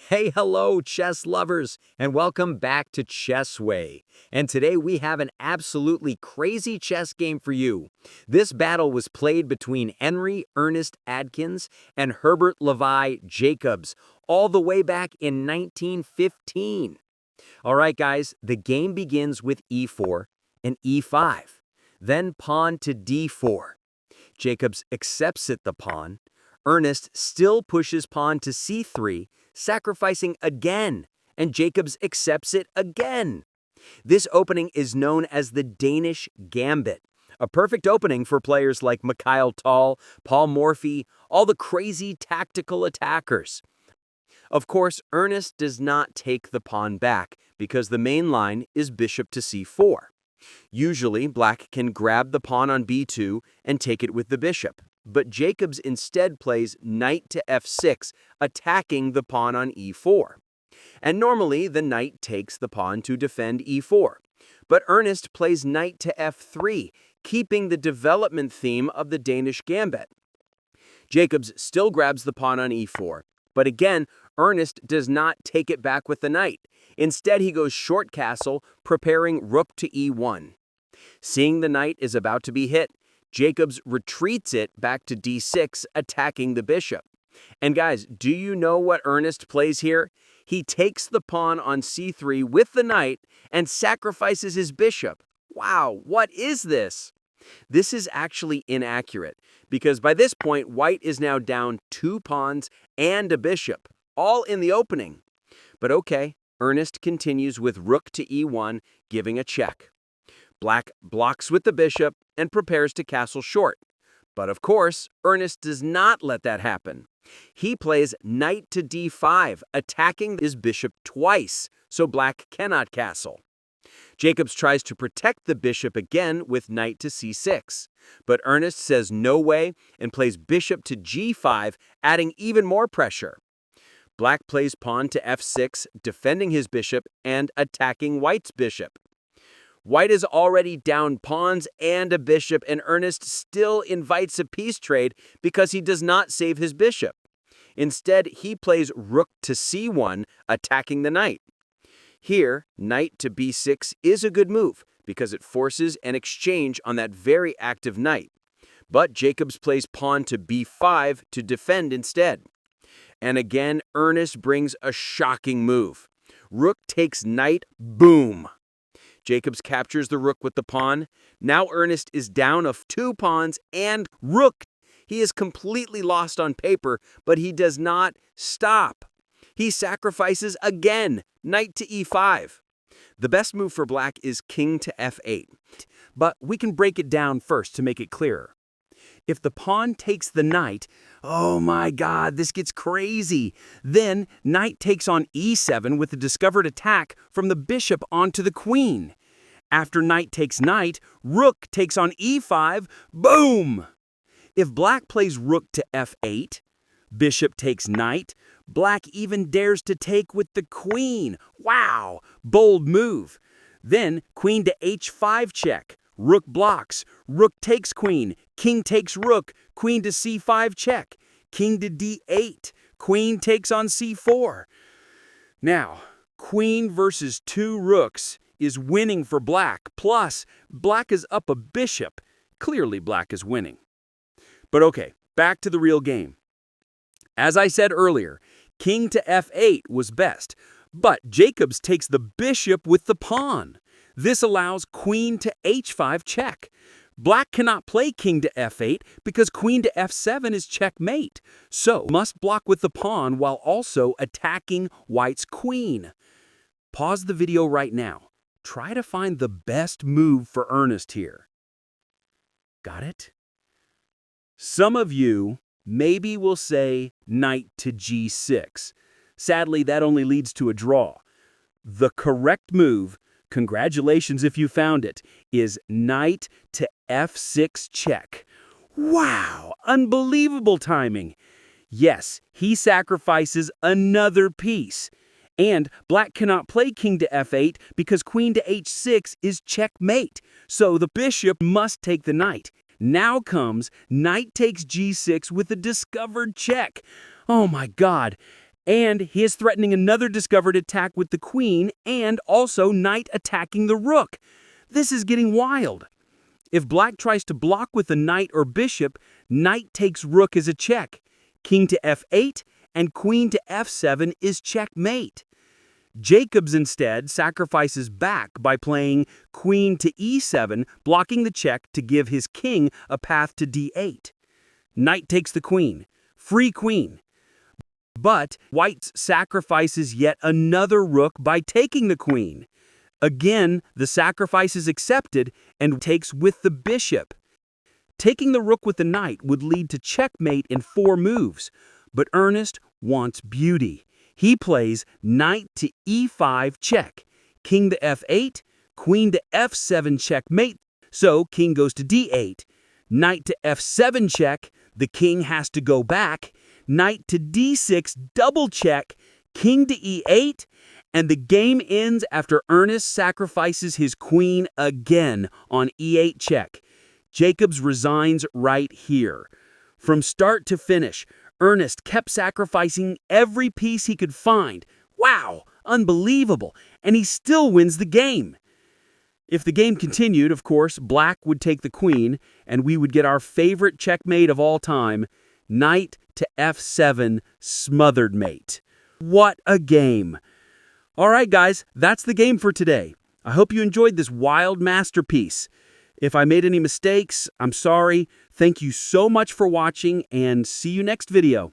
Hey, hello, chess lovers, and welcome back to Chess Way. And today we have an absolutely crazy chess game for you. This battle was played between Ernest Atkins and Herbert Levi Jacobs, all the way back in 1915. All right, guys, the game begins with e4 and e5, then pawn to d4. Jacobs accepts the pawn. Ernest still pushes pawn to c3, sacrificing again, and Jacobs accepts it again. This opening is known as the Danish Gambit, a perfect opening for players like Mikhail Tal, Paul Morphy, all the crazy tactical attackers. Of course, Ernest does not take the pawn back because the main line is bishop to c4. Usually, black can grab the pawn on b2 and take it with the bishop, but Jacobs instead plays knight to f6, attacking the pawn on e4. And normally, the knight takes the pawn to defend e4, but Ernest plays knight to f3, keeping the development theme of the Danish Gambit. Jacobs still grabs the pawn on e4, but again, Ernest does not take it back with the knight. Instead, he goes short castle, preparing rook to e1. Seeing the knight is about to be hit, Jacobs retreats it back to d6, attacking the bishop. And guys, do you know what Ernest plays here? He takes the pawn on c3 with the knight and sacrifices his bishop. Wow, what is this? This is actually inaccurate, because by this point, white is now down 2 pawns and a bishop, all in the opening. But okay, Ernest continues with rook to e1, giving a check. Black blocks with the bishop and prepares to castle short. But of course, Ernest does not let that happen. He plays knight to d5, attacking his bishop twice, so black cannot castle. Jacobs tries to protect the bishop again with knight to c6, but Ernest says no way and plays bishop to g5, adding even more pressure. Black plays pawn to f6, defending his bishop and attacking white's bishop. White is already down pawns and a bishop, and Ernest still invites a peace trade because he does not save his bishop. Instead, he plays rook to c1, attacking the knight. Here, knight to b6 is a good move because it forces an exchange on that very active knight. But Jacobs plays pawn to b5 to defend instead. And again, Ernest brings a shocking move. Rook takes knight, boom! Jacobs captures the rook with the pawn. Now Ernest is down of 2 pawns and rook. He is completely lost on paper, but he does not stop. He sacrifices again, knight to e5. The best move for black is king to f8, but we can break it down first to make it clearer. If the pawn takes the knight, oh my god, this gets crazy. Then knight takes on e7 with the discovered attack from the bishop onto the queen. After knight takes knight, rook takes on e5, boom! If black plays rook to f8, bishop takes knight, black even dares to take with the queen. Wow, bold move. Then queen to h5 check. Rook blocks, rook takes queen, king takes rook, queen to c5 check, king to d8, queen takes on c4. Now, queen versus 2 rooks is winning for black, plus black is up a bishop. Clearly black is winning. But okay, back to the real game. As I said earlier, king to f8 was best, but Jacobs takes the bishop with the pawn. This allows queen to h5 check. Black cannot play king to f8 because queen to f7 is checkmate, so must block with the pawn while also attacking white's queen. Pause the video right now. Try to find the best move for Ernest here. Got it? Some of you maybe will say knight to g6. Sadly, that only leads to a draw. The correct move, congratulations if you found it, is knight to f6 check. Wow, unbelievable timing. Yes, he sacrifices another piece. And black cannot play king to f8 because queen to h6 is checkmate, so the bishop must take the knight. Now comes knight takes g6 with a discovered check. Oh my god. And he is threatening another discovered attack with the queen and also knight attacking the rook. This is getting wild. If black tries to block with a knight or bishop, knight takes rook as a check. King to f8 and queen to f7 is checkmate. Jacobs instead sacrifices back by playing queen to e7, blocking the check to give his king a path to d8. Knight takes the queen. Free queen. But white sacrifices yet another rook by taking the queen. Again, the sacrifice is accepted and takes with the bishop. Taking the rook with the knight would lead to checkmate in 4 moves, but Ernest wants beauty. He plays knight to e5 check, king to f8, queen to f7 checkmate, so king goes to d8, knight to f7 check, the king has to go back, knight to d6 double check, king to e8, and the game ends after Ernest sacrifices his queen again on e8 check. Jacobs resigns right here. From start to finish, Ernest kept sacrificing every piece he could find. Wow, unbelievable, and he still wins the game. If the game continued, of course, black would take the queen, and we would get our favorite checkmate of all time, knight to f7 smothered mate. What a game! All right, guys, that's the game for today. I hope you enjoyed this wild masterpiece. If I made any mistakes, I'm sorry. Thank you so much for watching, and see you next video.